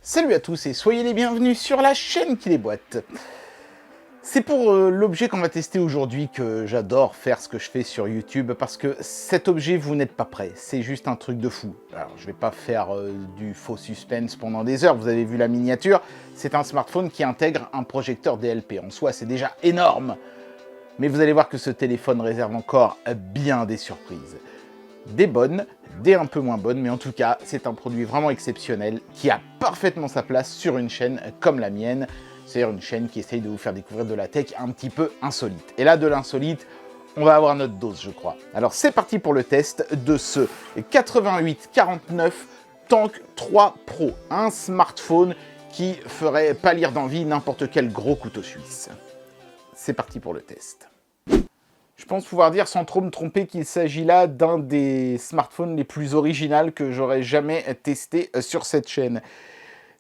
Salut à tous et soyez les bienvenus sur la chaîne qui déboîte. C'est pour l'objet qu'on va tester aujourd'hui que j'adore faire ce que je fais sur YouTube parce que cet objet, vous n'êtes pas prêts, c'est juste un truc de fou. Alors je vais pas faire du faux suspense pendant des heures, vous avez vu la miniature, c'est un smartphone qui intègre un projecteur DLP. En soi, c'est déjà énorme, mais vous allez voir que ce téléphone réserve encore bien des surprises. Des bonnes, des un peu moins bonnes, mais en tout cas, c'est un produit vraiment exceptionnel qui a parfaitement sa place sur une chaîne comme la mienne, c'est-à-dire une chaîne qui essaye de vous faire découvrir de la tech un petit peu insolite. Et là, de l'insolite, on va avoir notre dose, je crois. Alors, c'est parti pour le test de ce 8849 Tank 3 Pro, un smartphone qui ferait pâlir d'envie n'importe quel gros couteau suisse. C'est parti pour le test. Je pense pouvoir dire sans trop me tromper qu'il s'agit là d'un des smartphones les plus originaux que j'aurais jamais testé sur cette chaîne.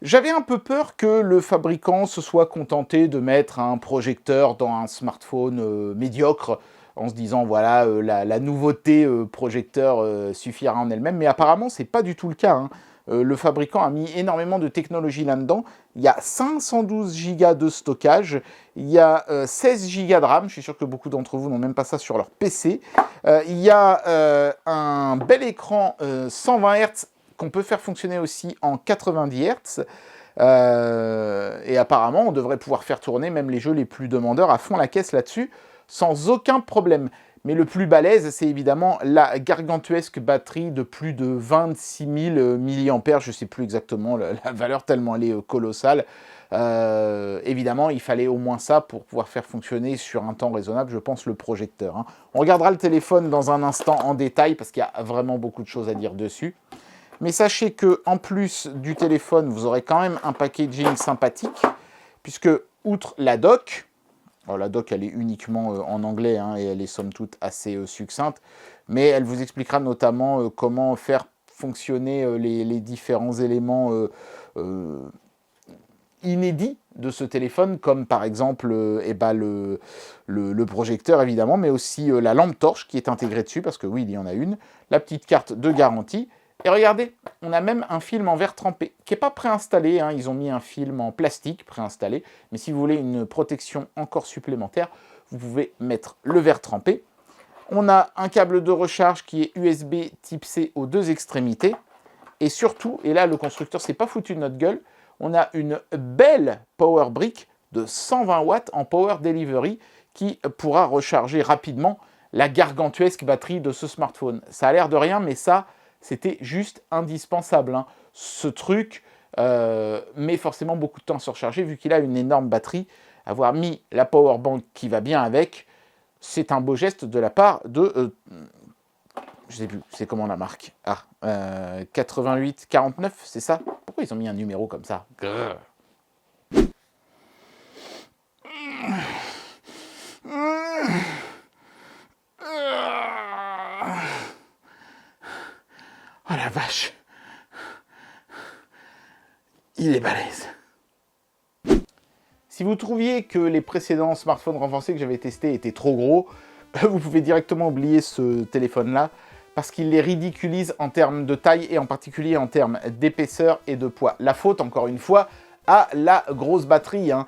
J'avais un peu peur que le fabricant se soit contenté de mettre un projecteur dans un smartphone médiocre en se disant voilà la nouveauté projecteur suffira en elle-même, mais apparemment c'est pas du tout le cas, hein. Le fabricant a mis énormément de technologie là-dedans. Il y a 512 Go de stockage, il y a 16 Go de RAM, je suis sûr que beaucoup d'entre vous n'ont même pas ça sur leur PC. Il y a un bel écran 120 Hz qu'on peut faire fonctionner aussi en 90 Hz. Et apparemment, on devrait pouvoir faire tourner même les jeux les plus demandeurs à fond la caisse là-dessus, sans aucun problème. Mais le plus balèze, c'est évidemment la gargantuesque batterie de plus de 26 000 mAh. Je ne sais plus exactement la valeur tellement elle est colossale. Évidemment, il fallait au moins ça pour pouvoir faire fonctionner sur un temps raisonnable, je pense, le projecteur, hein. On regardera le téléphone dans un instant en détail parce qu'il y a vraiment beaucoup de choses à dire dessus. Mais sachez qu'en plus du téléphone, vous aurez quand même un packaging sympathique, puisque outre la dock, alors la dock elle est uniquement en anglais, hein, et elle est somme toute assez succincte, mais elle vous expliquera notamment comment faire fonctionner les différents éléments inédits de ce téléphone, comme par exemple le projecteur évidemment, mais aussi la lampe torche qui est intégrée dessus, parce que oui, il y en a une, la petite carte de garantie. Et regardez, on a même un film en verre trempé, qui n'est pas préinstallé, hein, ils ont mis un film en plastique préinstallé, mais si vous voulez une protection encore supplémentaire, vous pouvez mettre le verre trempé. On a un câble de recharge qui est USB type C aux deux extrémités, et surtout, et là le constructeur s'est pas foutu de notre gueule, on a une belle power brick de 120 watts en power delivery qui pourra recharger rapidement la gargantuesque batterie de ce smartphone. Ça a l'air de rien, mais ça, c'était juste indispensable, hein. Ce truc met forcément beaucoup de temps à se recharger vu qu'il a une énorme batterie. Avoir mis la power bank qui va bien avec, c'est un beau geste de la part de... je sais plus, c'est comment la marque. Ah, 8849, c'est ça? Pourquoi ils ont mis un numéro comme ça? Grrr. Oh la vache, il est balèze. Si vous trouviez que les précédents smartphones renforcés que j'avais testés étaient trop gros, vous pouvez directement oublier ce téléphone-là, parce qu'il les ridiculise en termes de taille et en particulier en termes d'épaisseur et de poids. La faute, encore une fois, à la grosse batterie, hein.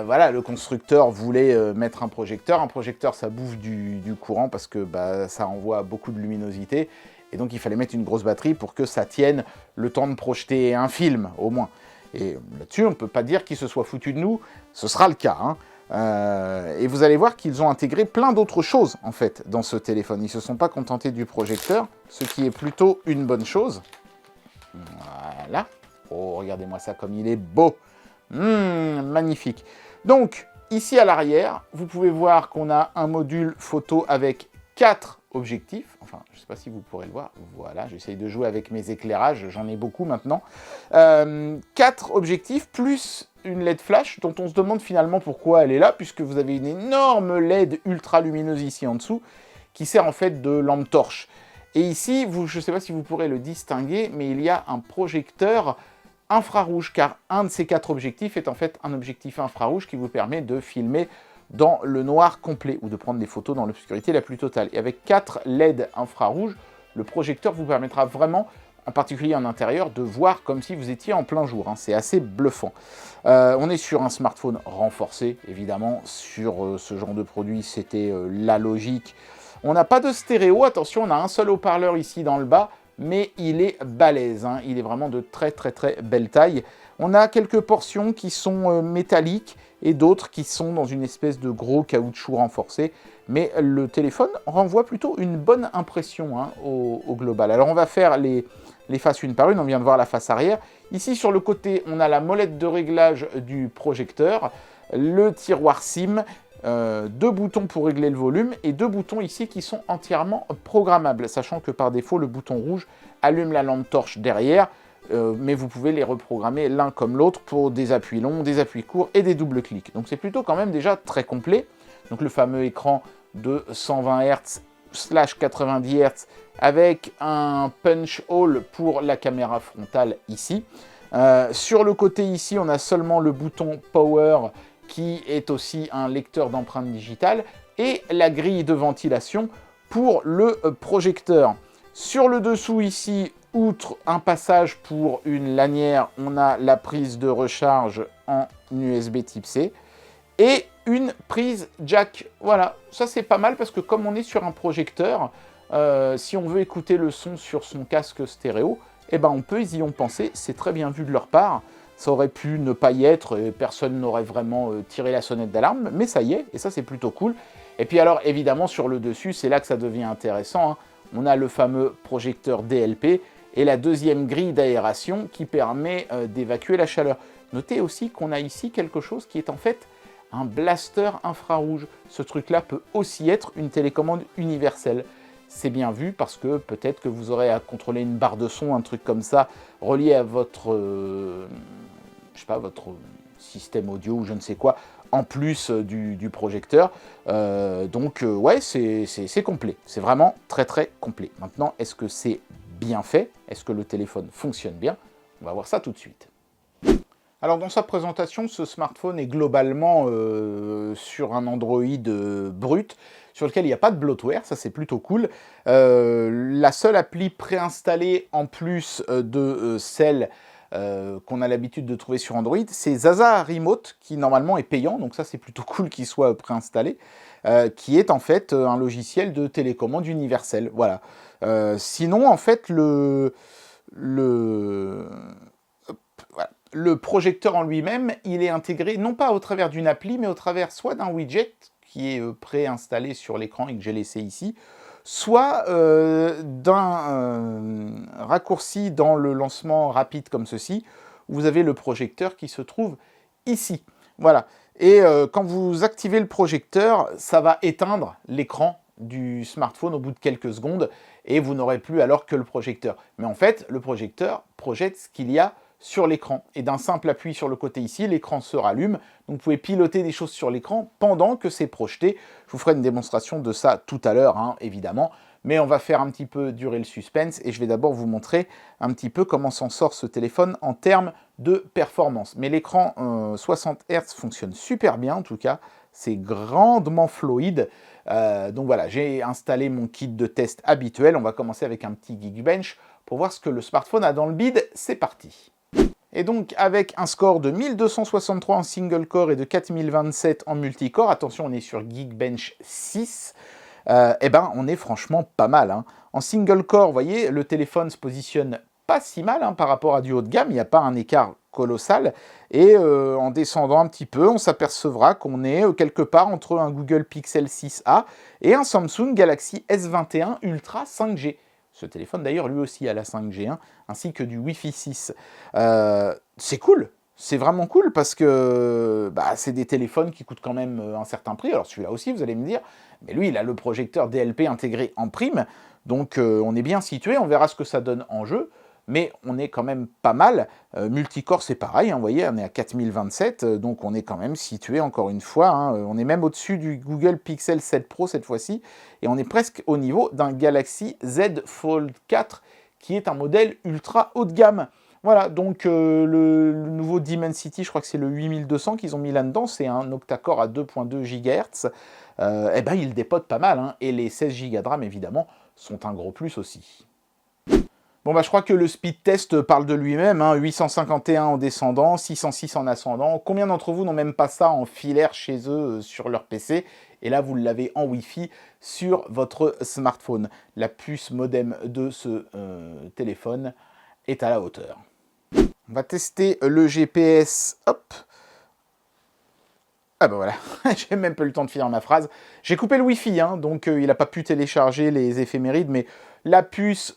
Voilà, le constructeur voulait mettre un projecteur. Un projecteur, ça bouffe du courant parce que ça envoie beaucoup de luminosité. Et donc, il fallait mettre une grosse batterie pour que ça tienne le temps de projeter un film, au moins. Et là-dessus, on ne peut pas dire qu'ils se soient foutus de nous. Ce sera le cas, hein. Et vous allez voir qu'ils ont intégré plein d'autres choses, en fait, dans ce téléphone. Ils ne se sont pas contentés du projecteur, ce qui est plutôt une bonne chose. Voilà. Oh, regardez-moi ça comme il est beau. Magnifique. Donc, ici à l'arrière, vous pouvez voir qu'on a un module photo avec 4 objectifs. Enfin, je ne sais pas si vous pourrez le voir. Voilà, j'essaye de jouer avec mes éclairages. J'en ai beaucoup maintenant. 4 objectifs plus une LED flash dont on se demande finalement pourquoi elle est là, puisque vous avez une énorme LED ultra lumineuse ici en dessous qui sert en fait de lampe torche. Et ici, je ne sais pas si vous pourrez le distinguer, mais il y a un projecteur infrarouge, car un de ces 4 objectifs est en fait un objectif infrarouge qui vous permet de filmer dans le noir complet ou de prendre des photos dans l'obscurité la plus totale. Et avec 4 LED infrarouges, le projecteur vous permettra vraiment en particulier en intérieur, de voir comme si vous étiez en plein jour. Hein. C'est assez bluffant. On est sur un smartphone renforcé, évidemment. Sur ce genre de produit, c'était la logique. On n'a pas de stéréo. Attention, on a un seul haut-parleur ici dans le bas, mais il est balèze. Hein. Il est vraiment de très très très belle taille. On a quelques portions qui sont métalliques et d'autres qui sont dans une espèce de gros caoutchouc renforcé. Mais le téléphone renvoie plutôt une bonne impression hein, au global. Alors on va faire les faces une par une, on vient de voir la face arrière. Ici sur le côté, on a la molette de réglage du projecteur, le tiroir SIM, 2 boutons pour régler le volume et 2 boutons ici qui sont entièrement programmables, sachant que par défaut, le bouton rouge allume la lampe torche derrière, mais vous pouvez les reprogrammer l'un comme l'autre pour des appuis longs, des appuis courts et des doubles clics. Donc c'est plutôt quand même déjà très complet. Donc le fameux écran de 120 Hz / 90 Hz avec un punch hole pour la caméra frontale ici. Sur le côté ici, on a seulement le bouton Power qui est aussi un lecteur d'empreintes digitales et la grille de ventilation pour le projecteur. Sur le dessous ici, outre un passage pour une lanière, on a la prise de recharge en USB type C et une prise jack. Voilà, ça c'est pas mal parce que comme on est sur un projecteur, si on veut écouter le son sur son casque stéréo, eh ben on peut y penser, c'est très bien vu de leur part. Ça aurait pu ne pas y être et personne n'aurait vraiment tiré la sonnette d'alarme, mais ça y est, et ça c'est plutôt cool. Et puis alors évidemment sur le dessus, c'est là que ça devient intéressant, hein. On a le fameux projecteur DLP et la deuxième grille d'aération qui permet d'évacuer la chaleur. Notez aussi qu'on a ici quelque chose qui est en fait un blaster infrarouge. Ce truc-là peut aussi être une télécommande universelle. C'est bien vu parce que peut-être que vous aurez à contrôler une barre de son, un truc comme ça, relié à votre, je sais pas, votre système audio ou je ne sais quoi, en plus du projecteur. Ouais, c'est complet. C'est vraiment très très complet. Maintenant, est-ce que c'est bien fait? Est-ce que le téléphone fonctionne bien? On va voir ça tout de suite. Alors dans sa présentation, ce smartphone est globalement sur un Android brut, sur lequel il n'y a pas de bloatware, ça c'est plutôt cool. La seule appli préinstallée en plus de celle qu'on a l'habitude de trouver sur Android, c'est Zaza Remote, qui normalement est payant, donc ça c'est plutôt cool qu'il soit préinstallé, qui est en fait un logiciel de télécommande universelle. Voilà. Sinon, en fait, le projecteur en lui-même, il est intégré non pas au travers d'une appli, mais au travers soit d'un widget qui est préinstallé sur l'écran et que j'ai laissé ici, soit d'un raccourci dans le lancement rapide comme ceci, où vous avez le projecteur qui se trouve ici. Voilà. Et quand vous activez le projecteur, ça va éteindre l'écran du smartphone au bout de quelques secondes et vous n'aurez plus alors que le projecteur. Mais en fait, le projecteur projette ce qu'il y a sur l'écran. Et d'un simple appui sur le côté ici, l'écran se rallume. Donc vous pouvez piloter des choses sur l'écran pendant que c'est projeté. Je vous ferai une démonstration de ça tout à l'heure, hein, évidemment. Mais on va faire un petit peu durer le suspense et je vais d'abord vous montrer un petit peu comment s'en sort ce téléphone en termes de performance. Mais l'écran 60 Hz fonctionne super bien en tout cas. C'est grandement fluide. Donc voilà, j'ai installé mon kit de test habituel. On va commencer avec un petit Geekbench pour voir ce que le smartphone a dans le bide. C'est parti. Et donc avec un score de 1263 en single core et de 4027 en multicore, attention on est sur Geekbench 6, eh ben on est franchement pas mal. Hein. En single core, vous voyez, le téléphone se positionne pas si mal hein, par rapport à du haut de gamme, il n'y a pas un écart colossal. Et en descendant un petit peu, on s'apercevra qu'on est quelque part entre un Google Pixel 6a et un Samsung Galaxy S21 Ultra 5G. Ce téléphone d'ailleurs lui aussi a la 5G, hein, ainsi que du Wi-Fi 6. C'est cool, c'est vraiment cool parce que c'est des téléphones qui coûtent quand même un certain prix. Alors celui-là aussi vous allez me dire, mais lui il a le projecteur DLP intégré en prime, donc on est bien situé, on verra ce que ça donne en jeu. Mais on est quand même pas mal. Multicore, c'est pareil, hein, vous voyez, on est à 4027, donc on est quand même situé, encore une fois, hein, on est même au-dessus du Google Pixel 7 Pro cette fois-ci, et on est presque au niveau d'un Galaxy Z Fold 4, qui est un modèle ultra haut de gamme. Voilà, donc le nouveau Dimensity, je crois que c'est le 8200 qu'ils ont mis là-dedans, c'est un octa-core à 2.2 GHz, eh ben il dépote pas mal, hein, et les 16 Go de RAM, évidemment, sont un gros plus aussi. Bon, bah, je crois que le speed test parle de lui-même, hein, 851 en descendant, 606 en ascendant. Combien d'entre vous n'ont même pas ça en filaire chez eux sur leur PC? Et là, vous l'avez en Wi-Fi sur votre smartphone. La puce modem de ce téléphone est à la hauteur. On va tester le GPS. Hop. Ah ben voilà, j'ai même pas eu le temps de finir ma phrase. J'ai coupé le Wi-Fi, hein, donc il n'a pas pu télécharger les éphémérides, mais la puce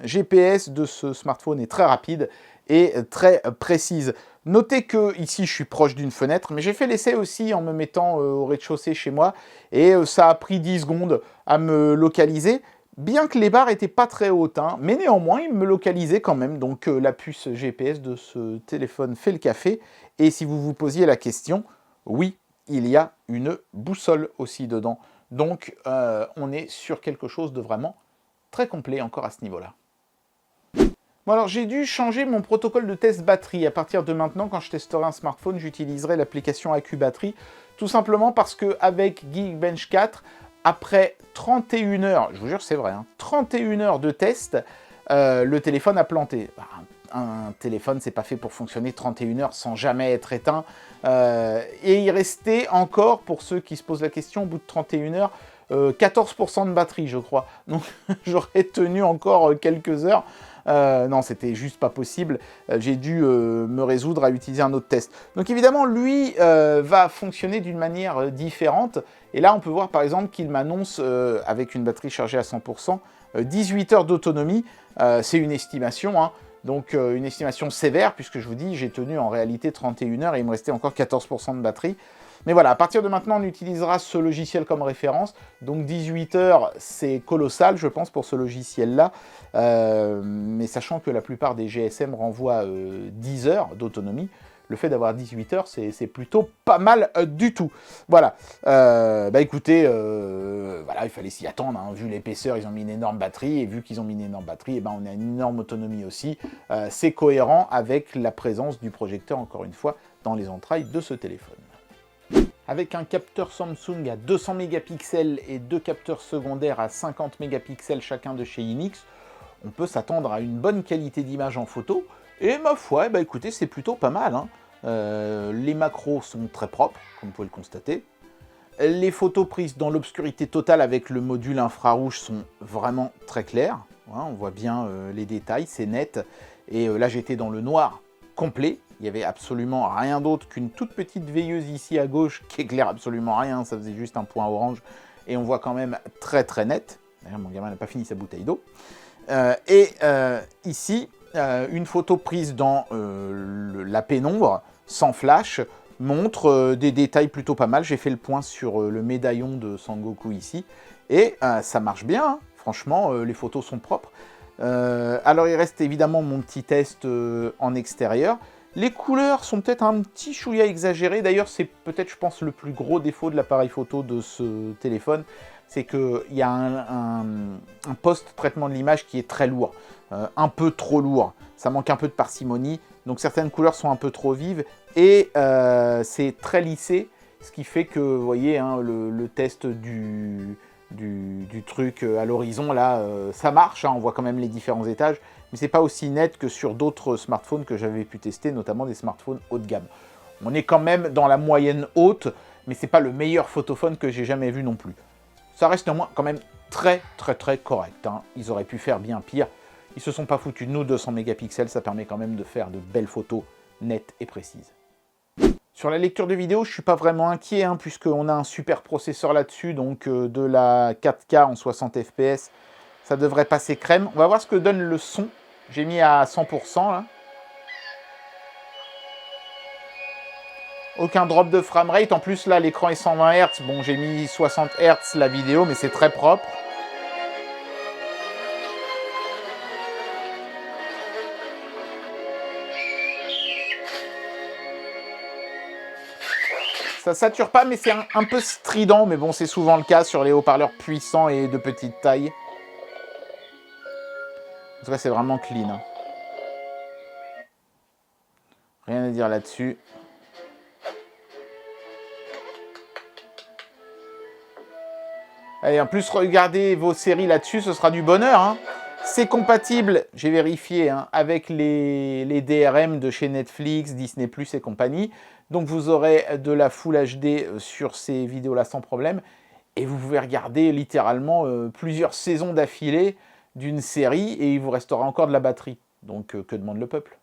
GPS de ce smartphone est très rapide et très précise. Notez que ici je suis proche d'une fenêtre, mais j'ai fait l'essai aussi en me mettant au rez-de-chaussée chez moi, et ça a pris 10 secondes à me localiser, bien que les barres n'étaient pas très hautes, hein, mais néanmoins il me localisait quand même, donc la puce GPS de ce téléphone fait le café. Et si vous vous posiez la question, oui, il y a une boussole aussi dedans. Donc, on est sur quelque chose de vraiment très complet encore à ce niveau-là. Bon alors, j'ai dû changer mon protocole de test batterie. À partir de maintenant, quand je testerai un smartphone, j'utiliserai l'application AccuBattery. Tout simplement parce qu'avec Geekbench 4, après 31 heures, je vous jure c'est vrai, hein, 31 heures de test, le téléphone a planté. Un téléphone, c'est pas fait pour fonctionner 31 heures sans jamais être éteint. Et il restait encore, pour ceux qui se posent la question, au bout de 31 heures, 14% de batterie, je crois. Donc j'aurais tenu encore quelques heures. Non, c'était juste pas possible. J'ai dû me résoudre à utiliser un autre test. Donc évidemment, lui va fonctionner d'une manière différente. Et là, on peut voir par exemple qu'il m'annonce, avec une batterie chargée à 100%, 18 heures d'autonomie. C'est une estimation, hein. Donc une estimation sévère, puisque je vous dis, j'ai tenu en réalité 31 heures et il me restait encore 14% de batterie. Mais voilà, à partir de maintenant, on utilisera ce logiciel comme référence. Donc 18 heures, c'est colossal, je pense, pour ce logiciel-là. Mais sachant que la plupart des GSM renvoient 10 heures d'autonomie, le fait d'avoir 18 heures, c'est plutôt pas mal du tout. Voilà. Bah écoutez, voilà, il fallait s'y attendre, hein. Vu l'épaisseur, ils ont mis une énorme batterie, et vu qu'ils ont mis une énorme batterie, et ben on a une énorme autonomie aussi. C'est cohérent avec la présence du projecteur, encore une fois, dans les entrailles de ce téléphone. Avec un capteur Samsung à 200 mégapixels et deux capteurs secondaires à 50 mégapixels chacun de chez Inix, on peut s'attendre à une bonne qualité d'image en photo. Et ma foi, bah écoutez, c'est plutôt pas mal, hein. Les macros sont très propres, comme vous pouvez le constater. Les photos prises dans l'obscurité totale avec le module infrarouge sont vraiment très claires. Hein, on voit bien les détails, c'est net. Et là, j'étais dans le noir complet. Il n'y avait absolument rien d'autre qu'une toute petite veilleuse ici à gauche qui éclaire absolument rien. Ça faisait juste un point orange. Et on voit quand même très très net. D'ailleurs, mon gamin n'a pas fini sa bouteille d'eau. Ici, une photo prise dans la pénombre, sans flash, montre des détails plutôt pas mal. J'ai fait le point sur le médaillon de Sangoku ici. Et ça marche bien, hein. Franchement, les photos sont propres. Alors, il reste évidemment mon petit test en extérieur. Les couleurs sont peut-être un petit chouïa exagérées. D'ailleurs, c'est peut-être, je pense, le plus gros défaut de l'appareil photo de ce téléphone. C'est qu'il y a un post-traitement de l'image qui est très lourd. Un peu trop lourd. Ça manque un peu de parcimonie. Donc certaines couleurs sont un peu trop vives. Et c'est très lissé. Ce qui fait que, vous voyez, hein, le test du truc à l'horizon, là, ça marche. Hein, on voit quand même les différents étages. Mais c'est pas aussi net que sur d'autres smartphones que j'avais pu tester, notamment des smartphones haut de gamme. On est quand même dans la moyenne haute, mais c'est pas le meilleur photophone que j'ai jamais vu non plus. Ça reste néanmoins quand même très très très correct, hein. Ils auraient pu faire bien pire. Ils se sont pas foutus de nous, 200 mégapixels, ça permet quand même de faire de belles photos nettes et précises. Sur la lecture de vidéo, je ne suis pas vraiment inquiet, hein, puisqu'on a un super processeur là-dessus, donc de la 4K en 60 fps, ça devrait passer crème. On va voir ce que donne le son. J'ai mis à 100% là. Aucun drop de framerate. En plus, là, l'écran est 120 Hz. Bon, j'ai mis 60 Hz la vidéo, mais c'est très propre. Ça sature pas, mais c'est un peu strident. Mais bon, c'est souvent le cas sur les haut-parleurs puissants et de petite taille. En tout cas, c'est vraiment clean, hein. Rien à dire là-dessus. Allez, en plus, regardez vos séries là-dessus, ce sera du bonheur, hein. C'est compatible, j'ai vérifié, hein, avec les DRM de chez Netflix, Disney+, et compagnie. Donc vous aurez de la Full HD sur ces vidéos-là sans problème. Et vous pouvez regarder littéralement plusieurs saisons d'affilée d'une série et il vous restera encore de la batterie. Donc que demande le peuple?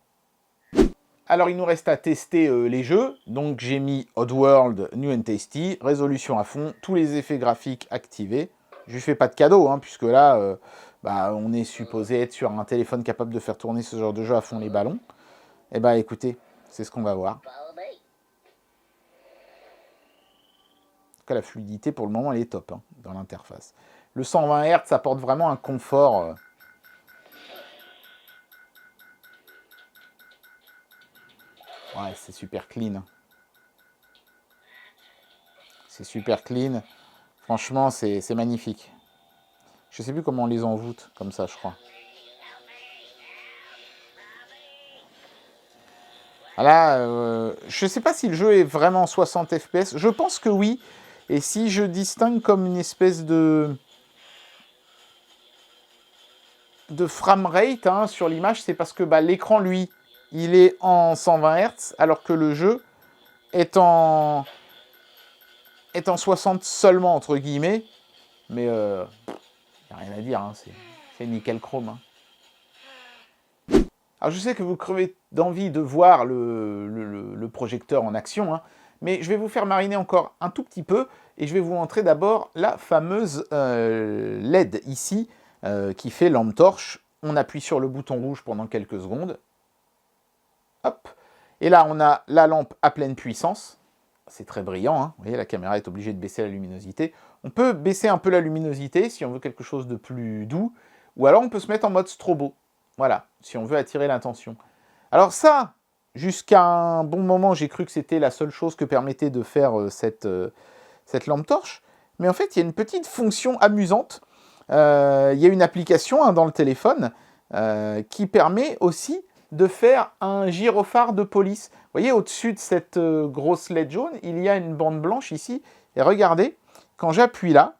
Alors il nous reste à tester les jeux. Donc j'ai mis Oddworld New and Tasty, résolution à fond, tous les effets graphiques activés. Je lui fais pas de cadeau, hein, puisque là, on est supposé être sur un téléphone capable de faire tourner ce genre de jeu à fond les ballons. Eh ben écoutez, c'est ce qu'on va voir. En tout cas, la fluidité pour le moment elle est top hein, dans l'interface. Le 120 Hz apporte vraiment un confort. Ouais, c'est super clean. C'est super clean. Franchement, c'est magnifique. Je sais plus comment on les envoûte, comme ça, je crois. Là, je sais pas si le jeu est vraiment 60 FPS. Je pense que oui. Et si je distingue comme une espèce de framerate hein, sur l'image, c'est parce que l'écran, lui, il est en 120 Hz, alors que le jeu est en 60 seulement, entre guillemets. Mais il n'y a rien à dire, hein, c'est nickel chrome. Hein. Alors je sais que vous crevez d'envie de voir le projecteur en action, hein, mais je vais vous faire mariner encore un tout petit peu, et je vais vous montrer d'abord la fameuse LED ici, qui fait lampe torche. On appuie sur le bouton rouge pendant quelques secondes. Hop. Et là, on a la lampe à pleine puissance. C'est très brillant, hein. Vous voyez, la caméra est obligée de baisser la luminosité. On peut baisser un peu la luminosité si on veut quelque chose de plus doux, ou alors on peut se mettre en mode strobo. Voilà, si on veut attirer l'attention. Alors ça, jusqu'à un bon moment, j'ai cru que c'était la seule chose que permettait de faire cette lampe torche. Mais en fait, il y a une petite fonction amusante. Il y a une application hein, dans le téléphone qui permet aussi de faire un gyrophare de police. Vous voyez, au-dessus de cette grosse LED jaune, il y a une bande blanche ici. Et regardez, quand j'appuie là,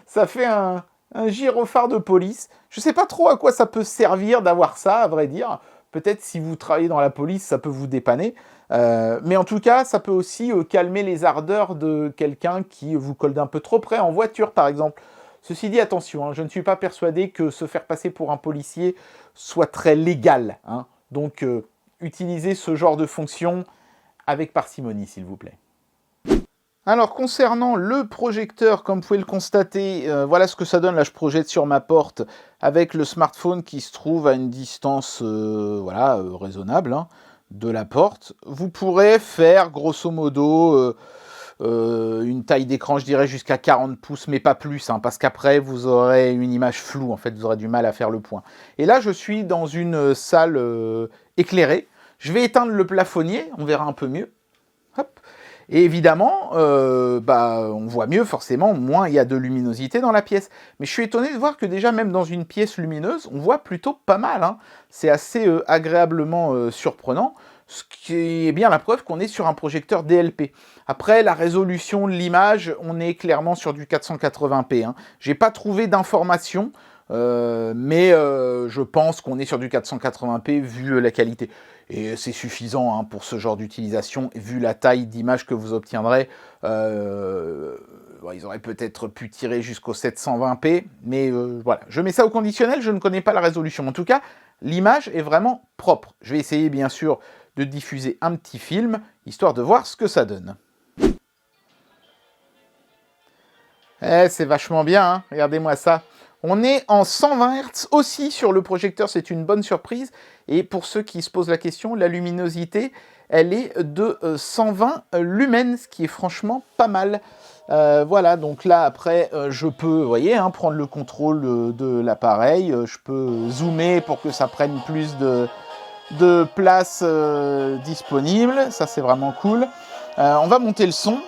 ça fait un gyrophare de police. Je ne sais pas trop à quoi ça peut servir d'avoir ça, à vrai dire. Peut-être si vous travaillez dans la police, ça peut vous dépanner. Mais en tout cas, ça peut aussi calmer les ardeurs de quelqu'un qui vous colle d'un peu trop près en voiture, par exemple. Ceci dit, attention, hein, je ne suis pas persuadé que se faire passer pour un policier soit très légal. Hein. Donc, utilisez ce genre de fonction avec parcimonie, s'il vous plaît. Alors, concernant le projecteur, comme vous pouvez le constater, voilà ce que ça donne. Là, je projette sur ma porte avec le smartphone qui se trouve à une distance raisonnable hein, de la porte. Vous pourrez faire, grosso modo, une taille d'écran, je dirais, jusqu'à 40 pouces, mais pas plus, hein, parce qu'après, vous aurez une image floue. En fait, vous aurez du mal à faire le point. Et là, je suis dans une salle éclairée. Je vais éteindre le plafonnier, on verra un peu mieux. Hop. Et évidemment, on voit mieux forcément, moins il y a de luminosité dans la pièce. Mais je suis étonné de voir que déjà, même dans une pièce lumineuse, on voit plutôt pas mal. Hein. C'est assez agréablement surprenant, ce qui est bien la preuve qu'on est sur un projecteur DLP. Après, la résolution de l'image, on est clairement sur du 480p. Hein. J'ai pas trouvé d'informations, mais je pense qu'on est sur du 480p vu la qualité. Et c'est suffisant hein, pour ce genre d'utilisation, vu la taille d'image que vous obtiendrez. Ils auraient peut-être pu tirer jusqu'au 720p, mais voilà. Je mets ça au conditionnel, je ne connais pas la résolution. En tout cas, l'image est vraiment propre. Je vais essayer bien sûr de diffuser un petit film, histoire de voir ce que ça donne. C'est vachement bien, hein, regardez-moi ça. On est en 120 Hz aussi sur le projecteur, c'est une bonne surprise. Et pour ceux qui se posent la question, la luminosité, elle est de 120 lumens, ce qui est franchement pas mal. Voilà, donc là, après, je peux, vous voyez, hein, prendre le contrôle de l'appareil. Je peux zoomer pour que ça prenne plus de place disponible. Ça, c'est vraiment cool. On va monter le son.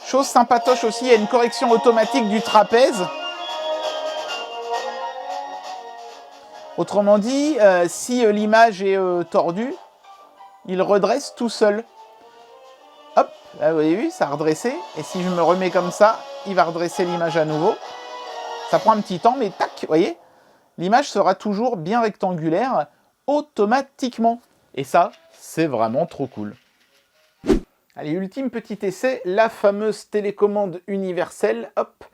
Chose sympatoche aussi, il y a une correction automatique du trapèze. Autrement dit, si l'image est tordue, il redresse tout seul. Hop, là vous avez vu, ça a redressé. Et si je me remets comme ça, il va redresser l'image à nouveau. Ça prend un petit temps, mais tac, vous voyez, l'image sera toujours bien rectangulaire automatiquement. Et ça, c'est vraiment trop cool. Allez, ultime petit essai, la fameuse télécommande universelle. Hop.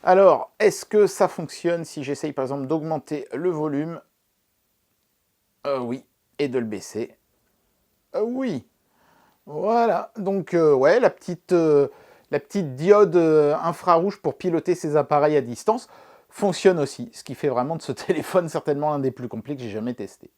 Alors, est-ce que ça fonctionne si j'essaye par exemple d'augmenter le volume? Oui. Et de le baisser? Oui. Voilà. Donc, ouais, la petite diode infrarouge pour piloter ces appareils à distance fonctionne aussi. Ce qui fait vraiment de ce téléphone certainement l'un des plus complets que j'ai jamais testé.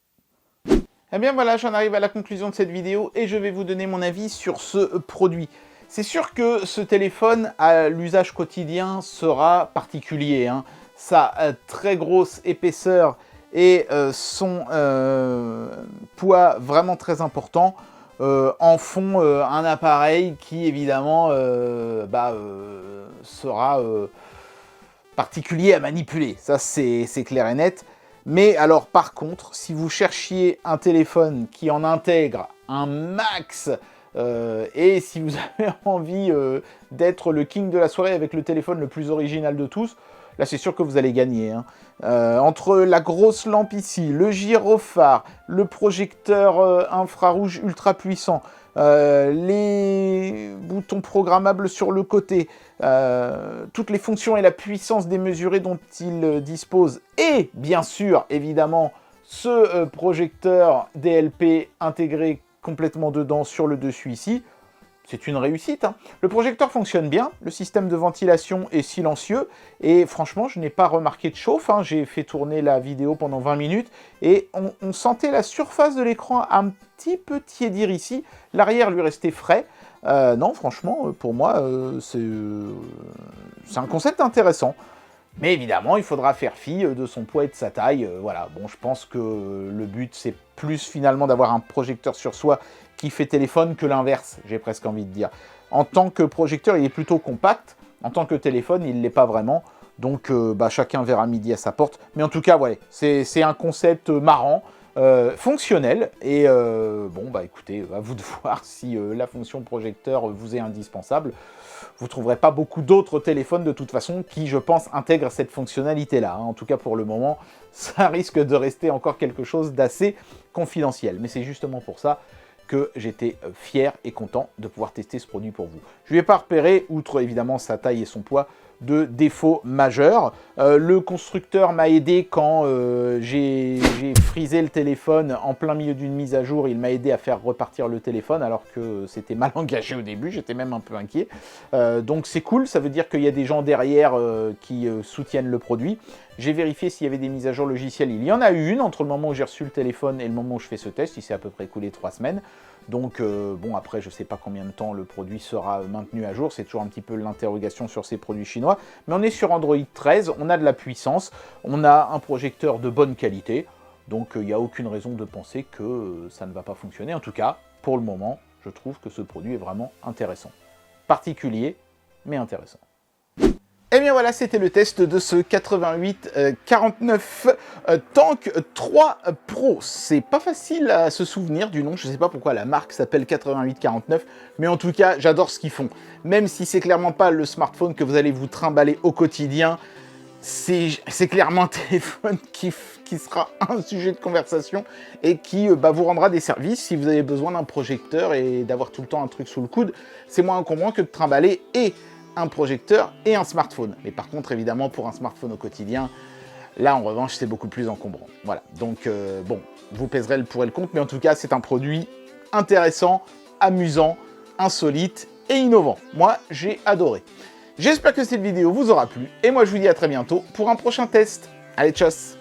Eh bien voilà, j'en arrive à la conclusion de cette vidéo et je vais vous donner mon avis sur ce produit. C'est sûr que ce téléphone, à l'usage quotidien, sera particulier, hein. Sa très grosse épaisseur et son poids vraiment très important en font un appareil qui, évidemment, sera particulier à manipuler. Ça, c'est clair et net. Mais alors, par contre, si vous cherchiez un téléphone qui en intègre un max, et si vous avez envie d'être le king de la soirée avec le téléphone le plus original de tous, là c'est sûr que vous allez gagner, hein. Entre la grosse lampe ici, le gyrophare, le projecteur infrarouge ultra puissant, les boutons programmables sur le côté, toutes les fonctions et la puissance démesurée dont il dispose, et bien sûr, évidemment, ce projecteur DLP intégré complètement dedans sur le dessus ici, c'est une réussite, hein. Le projecteur fonctionne bien, le système de ventilation est silencieux, et franchement, je n'ai pas remarqué de chauffe, hein. J'ai fait tourner la vidéo pendant 20 minutes, et on sentait la surface de l'écran un petit peu tiédir ici, l'arrière lui restait frais. Non, franchement, pour moi, c'est un concept intéressant. Mais évidemment, il faudra faire fi de son poids et de sa taille. Voilà, bon, je pense que le but, c'est plus finalement d'avoir un projecteur sur soi qui fait téléphone que l'inverse, j'ai presque envie de dire. En tant que projecteur, il est plutôt compact. En tant que téléphone, il ne l'est pas vraiment. Donc, chacun verra midi à sa porte. Mais en tout cas, ouais, c'est un concept marrant, fonctionnel. Et écoutez, à vous de voir si la fonction projecteur vous est indispensable. Vous ne trouverez pas beaucoup d'autres téléphones de toute façon qui, je pense, intègrent cette fonctionnalité-là, hein. En tout cas, pour le moment, ça risque de rester encore quelque chose d'assez confidentiel. Mais c'est justement pour ça que j'étais fier et content de pouvoir tester ce produit pour vous. Je ne lui ai pas repéré, outre évidemment sa taille et son poids, de défauts majeurs. Le constructeur m'a aidé quand j'ai frisé le téléphone en plein milieu d'une mise à jour. Il m'a aidé à faire repartir le téléphone alors que c'était mal engagé au début. J'étais même un peu inquiet. Donc c'est cool, ça veut dire qu'il y a des gens derrière qui soutiennent le produit. J'ai vérifié s'il y avait des mises à jour logicielles. Il y en a eu une entre le moment où j'ai reçu le téléphone et le moment où je fais ce test. Il s'est à peu près écoulé 3 semaines. Donc, après, je ne sais pas combien de temps le produit sera maintenu à jour. C'est toujours un petit peu l'interrogation sur ces produits chinois. Mais on est sur Android 13, on a de la puissance, on a un projecteur de bonne qualité. Donc, il n'y a aucune raison de penser que ça ne va pas fonctionner. En tout cas, pour le moment, je trouve que ce produit est vraiment intéressant. Particulier, mais intéressant. Et bien voilà, c'était le test de ce 8849 Tank 3 Pro. C'est pas facile à se souvenir du nom, je sais pas pourquoi la marque s'appelle 8849, mais en tout cas, j'adore ce qu'ils font. Même si c'est clairement pas le smartphone que vous allez vous trimballer au quotidien, c'est clairement un téléphone qui sera un sujet de conversation et qui vous rendra des services si vous avez besoin d'un projecteur et d'avoir tout le temps un truc sous le coude. C'est moins encombrant que de trimballer et un projecteur et un smartphone. Mais par contre, évidemment, pour un smartphone au quotidien, là, en revanche, c'est beaucoup plus encombrant. Voilà, donc, vous pèserez le pour et le contre, mais en tout cas, c'est un produit intéressant, amusant, insolite et innovant. Moi, j'ai adoré. J'espère que cette vidéo vous aura plu, et moi, je vous dis à très bientôt pour un prochain test. Allez, tchuss!